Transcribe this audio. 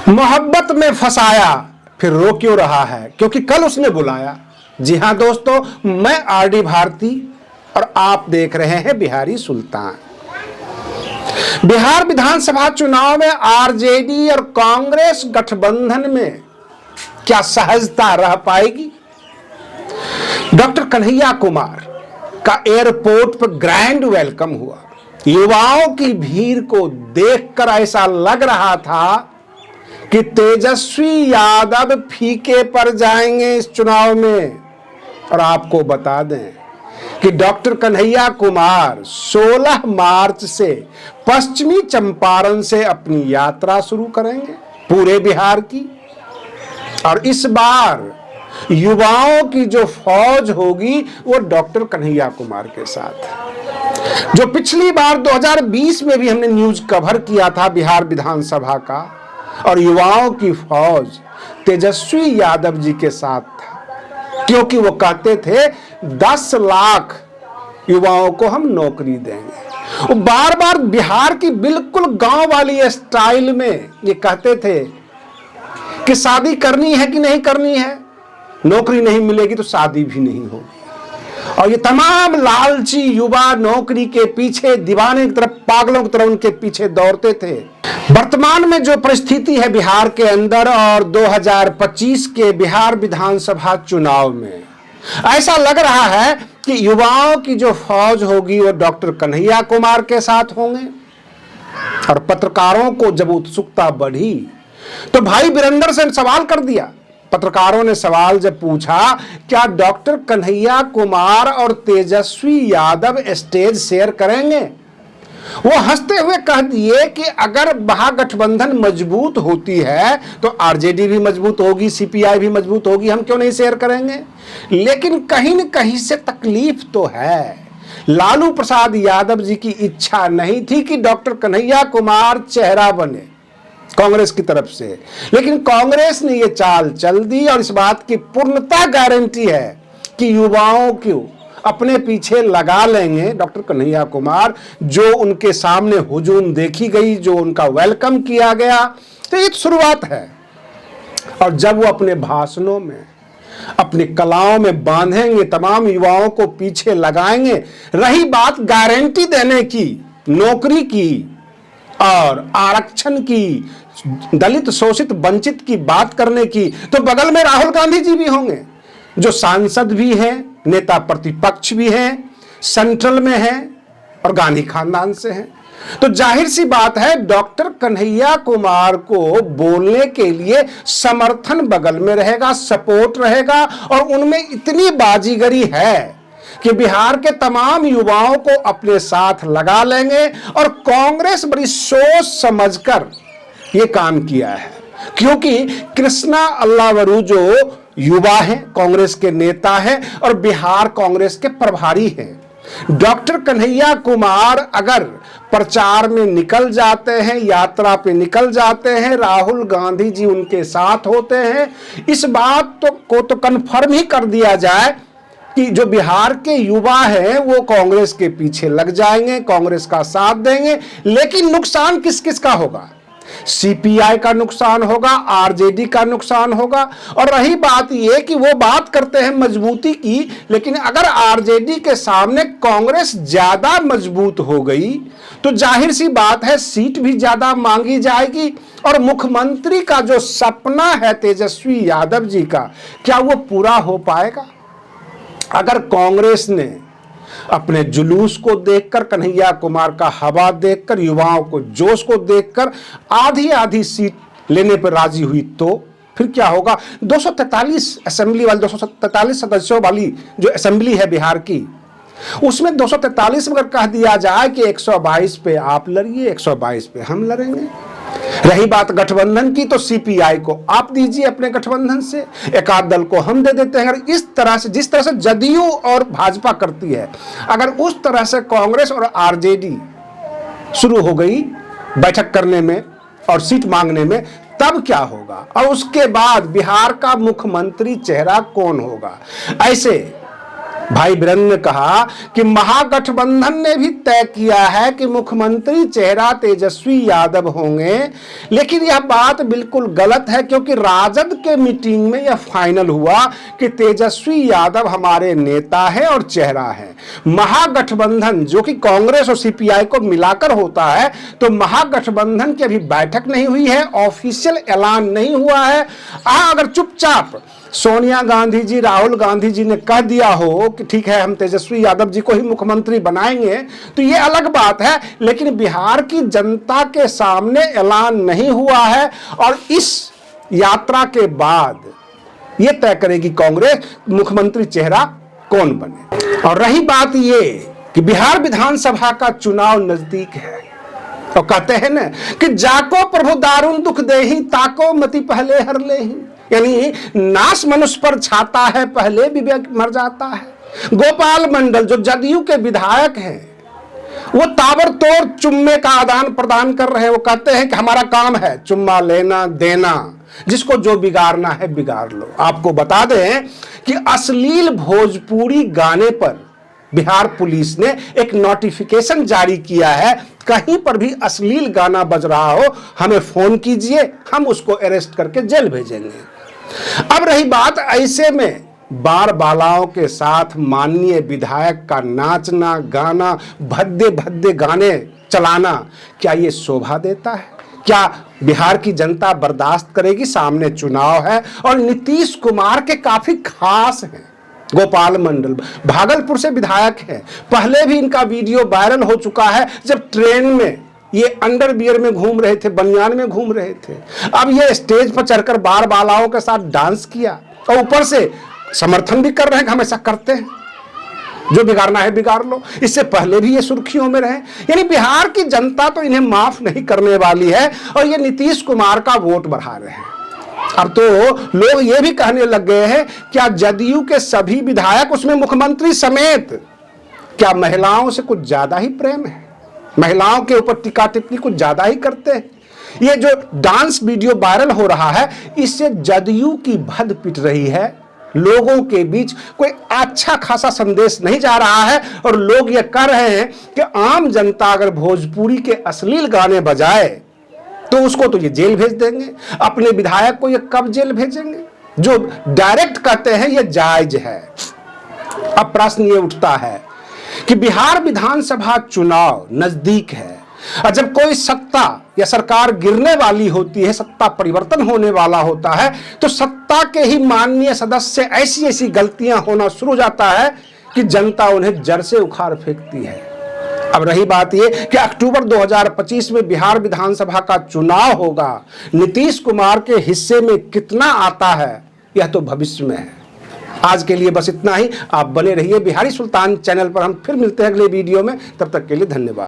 मोहब्बत में फंसाया फिर रो क्यों रहा है, क्योंकि कल उसने बुलाया। जी हां दोस्तों, मैं आरडी भारती और आप देख रहे हैं बिहारी सुल्तान। बिहार विधानसभा चुनाव में आरजेडी और कांग्रेस गठबंधन में क्या सहजता रह पाएगी? डॉक्टर कन्हैया कुमार का एयरपोर्ट पर ग्रैंड वेलकम हुआ। युवाओं की भीड़ को देखकर ऐसा लग रहा था कि तेजस्वी यादव फीके पड़ जाएंगे इस चुनाव में। और आपको बता दें कि डॉक्टर कन्हैया कुमार 16 मार्च से पश्चिमी चंपारण से अपनी यात्रा शुरू करेंगे पूरे बिहार की। और इस बार युवाओं की जो फौज होगी वो डॉक्टर कन्हैया कुमार के साथ। जो पिछली बार 2020 में भी हमने न्यूज कवर किया था बिहार विधानसभा का, और युवाओं की फौज तेजस्वी यादव जी के साथ था, क्योंकि वो कहते थे 10 लाख युवाओं को हम नौकरी देंगे। वो बार बार बिहार की बिल्कुल गांव वाली स्टाइल में ये कहते थे कि शादी करनी है कि नहीं करनी है, नौकरी नहीं मिलेगी तो शादी भी नहीं होगी। और ये तमाम लालची युवा नौकरी के पीछे, दीवाने की तरफ, पागलों की तरह उनके पीछे दौड़ते थे। वर्तमान में जो परिस्थिति है बिहार के अंदर और 2025 के बिहार विधानसभा चुनाव में, ऐसा लग रहा है कि युवाओं की जो फौज होगी वो डॉक्टर कन्हैया कुमार के साथ होंगे। और पत्रकारों को जब उत्सुकता बढ़ी तो भाई वीरेंद्र से सवाल कर दिया। पत्रकारों ने सवाल जब पूछा, क्या डॉक्टर कन्हैया कुमार और तेजस्वी यादव स्टेज शेयर करेंगे? वो हंसते हुए कह दिए कि अगर महागठबंधन मजबूत होती है तो आरजेडी भी मजबूत होगी, सीपीआई भी मजबूत होगी, हम क्यों नहीं शेयर करेंगे। लेकिन कहीं न कहीं से तकलीफ तो है। लालू प्रसाद यादव जी की इच्छा नहीं थी कि डॉक्टर कन्हैया कुमार चेहरा बने कांग्रेस की तरफ से, लेकिन कांग्रेस ने यह चाल चल दी। और इस बात की पूर्णतः गारंटी है कि युवाओं को अपने पीछे लगा लेंगे डॉक्टर कन्हैया कुमार। जो उनके सामने हुजूम देखी गई, जो उनका वेलकम किया गया, तो ये शुरुआत है। और जब वो अपने भाषणों में, अपनी कलाओं में बांधेंगे, तमाम युवाओं को पीछे लगाएंगे। रही बात गारंटी देने की, नौकरी की और आरक्षण की, दलित शोषित वंचित की बात करने की, तो बगल में राहुल गांधी जी भी होंगे, जो सांसद भी हैं, नेता प्रतिपक्ष भी हैं, सेंट्रल में हैं और गांधी खानदान से हैं। तो जाहिर सी बात है डॉक्टर कन्हैया कुमार को बोलने के लिए समर्थन बगल में रहेगा, सपोर्ट रहेगा। और उनमें इतनी बाजीगरी है कि बिहार के तमाम युवाओं को अपने साथ लगा लेंगे। और कांग्रेस बड़ी सोच समझकर यह काम किया है, क्योंकि कृष्णा अल्लावरू जो युवा हैं, कांग्रेस के नेता हैं और बिहार कांग्रेस के प्रभारी हैं। डॉक्टर कन्हैया कुमार अगर प्रचार में निकल जाते हैं, यात्रा पे निकल जाते हैं, राहुल गांधी जी उनके साथ होते हैं, इस बात को तो कन्फर्म ही कर दिया जाए कि जो बिहार के युवा हैं वो कांग्रेस के पीछे लग जाएंगे, कांग्रेस का साथ देंगे। लेकिन नुकसान किस किस का होगा? सीपीआई का नुकसान होगा, आरजेडी का नुकसान होगा। और रही बात यह कि वो बात करते हैं मजबूती की, लेकिन अगर आरजेडी के सामने कांग्रेस ज्यादा मजबूत हो गई तो जाहिर सी बात है सीट भी ज्यादा मांगी जाएगी। और मुख्यमंत्री का जो सपना है तेजस्वी यादव जी का, क्या वो पूरा हो पाएगा? अगर कांग्रेस ने अपने जुलूस को देखकर, कन्हैया कुमार का हवा देखकर, युवाओं को जोश को देखकर आधी आधी सीट लेने पर राजी हुई तो फिर क्या होगा? 243 असेंबली वाली, 243 सदस्यों वाली जो असेंबली है बिहार की, उसमें 243 में अगर कह दिया जाए कि 122 पे आप लड़िए, 122 पे हम लड़ेंगे। रही बात गठबंधन की, तो सीपीआई को आप दीजिए अपने गठबंधन से, एक आध दल को हम दे देते हैं। अगर इस तरह से, जिस तरह से जदयू और भाजपा करती है, अगर उस तरह से कांग्रेस और आरजेडी शुरू हो गई बैठक करने में और सीट मांगने में, तब क्या होगा? और उसके बाद बिहार का मुख्यमंत्री चेहरा कौन होगा? ऐसे भाई बीरेंद्र ने कहा कि महागठबंधन ने भी तय किया है कि मुख्यमंत्री चेहरा तेजस्वी यादव होंगे, लेकिन यह बात बिल्कुल गलत है क्योंकि राजद के मीटिंग में यह फाइनल हुआ कि तेजस्वी यादव हमारे नेता है और चेहरा है। महागठबंधन जो कि कांग्रेस और सीपीआई को मिलाकर होता है, तो महागठबंधन की अभी बैठक नहीं हुई है, ऑफिशियल ऐलान नहीं हुआ है। अगर चुपचाप सोनिया गांधी जी, राहुल गांधी जी ने कह दिया हो कि ठीक है हम तेजस्वी यादव जी को ही मुख्यमंत्री बनाएंगे, तो ये अलग बात है, लेकिन बिहार की जनता के सामने ऐलान नहीं हुआ है और इस यात्रा के बाद ये तय करेगी कांग्रेस मुख्यमंत्री चेहरा कौन बने। और रही बात ये कि बिहार विधानसभा का चुनाव नजदीक है, तो कहते हैं ना कि जाको प्रभु दारुण दुख देही, ताको मति पहले हर लेही, यानी नाश मनुष्य पर छाता है, पहले विवेक मर जाता है। गोपाल मंडल जो जदयू के विधायक हैं, वो ताबड़तोड़ चुम्मे का आदान प्रदान कर रहे हैं। वो कहते हैं कि हमारा काम है चुम्मा लेना देना, जिसको जो बिगाड़ना है बिगाड़ लो। आपको बता दें कि अश्लील भोजपुरी गाने पर बिहार पुलिस ने एक नोटिफिकेशन जारी किया है, कहीं पर भी अश्लील गाना बज रहा हो हमें फोन कीजिए, हम उसको अरेस्ट करके जेल भेजेंगे। अब रही बात, ऐसे में बार बालाओं के साथ माननीय विधायक का नाचना गाना, भद्दे भद्दे गाने चलाना, क्या ये शोभा देता है? क्या बिहार की जनता बर्दाश्त करेगी? सामने चुनाव है और नीतीश कुमार के काफी खास हैं। गोपाल मंडल भागलपुर से विधायक है, पहले भी इनका वीडियो वायरल हो चुका है जब ट्रेन में ये अंडरवियर में घूम रहे थे, बनियान में घूम रहे थे। अब ये स्टेज पर चढ़कर बार बालाओं के साथ डांस किया और ऊपर से समर्थन भी कर रहे हैं कि हम ऐसा करते हैं, जो बिगाड़ना है बिगाड़ लो। इससे पहले भी ये सुर्खियों में रहे। यानी बिहार की जनता तो इन्हें माफ नहीं करने वाली है और ये नीतीश कुमार का वोट बढ़ा रहे हैं। अब तो लोग ये भी कहने लग गए हैं क्या जदयू के सभी विधायक, उसमें मुख्यमंत्री समेत, क्या महिलाओं से कुछ ज्यादा ही प्रेम है? महिलाओं के ऊपर टीका टिप्पणी कुछ ज्यादा ही करते हैं? ये जो डांस वीडियो वायरल हो रहा है, इससे जदयू की भद पिट रही है, लोगों के बीच कोई अच्छा खासा संदेश नहीं जा रहा है और लोग ये कह रहे हैं कि आम जनता अगर भोजपुरी के अश्लील गाने बजाए तो उसको तो ये जेल भेज देंगे, अपने विधायक को ये कब जेल भेजेंगे? जो डायरेक्ट कहते हैं ये जायज है। अब प्रश्न ये उठता है कि बिहार विधानसभा चुनाव नजदीक है और जब कोई सत्ता या सरकार गिरने वाली होती है, सत्ता परिवर्तन होने वाला होता है, तो सत्ता के ही माननीय सदस्य ऐसी ऐसी गलतियां होना शुरू हो जाता है कि जनता उन्हें जड़ से उखाड़ फेंकती है। अब रही बात ये कि अक्टूबर 2025 में बिहार विधानसभा का चुनाव होगा, नीतीश कुमार के हिस्से में कितना आता है यह तो भविष्य में है। आज के लिए बस इतना ही। आप बने रहिए बिहारी सुल्तान चैनल पर। हम फिर मिलते हैं अगले वीडियो में, तब तक के लिए धन्यवाद।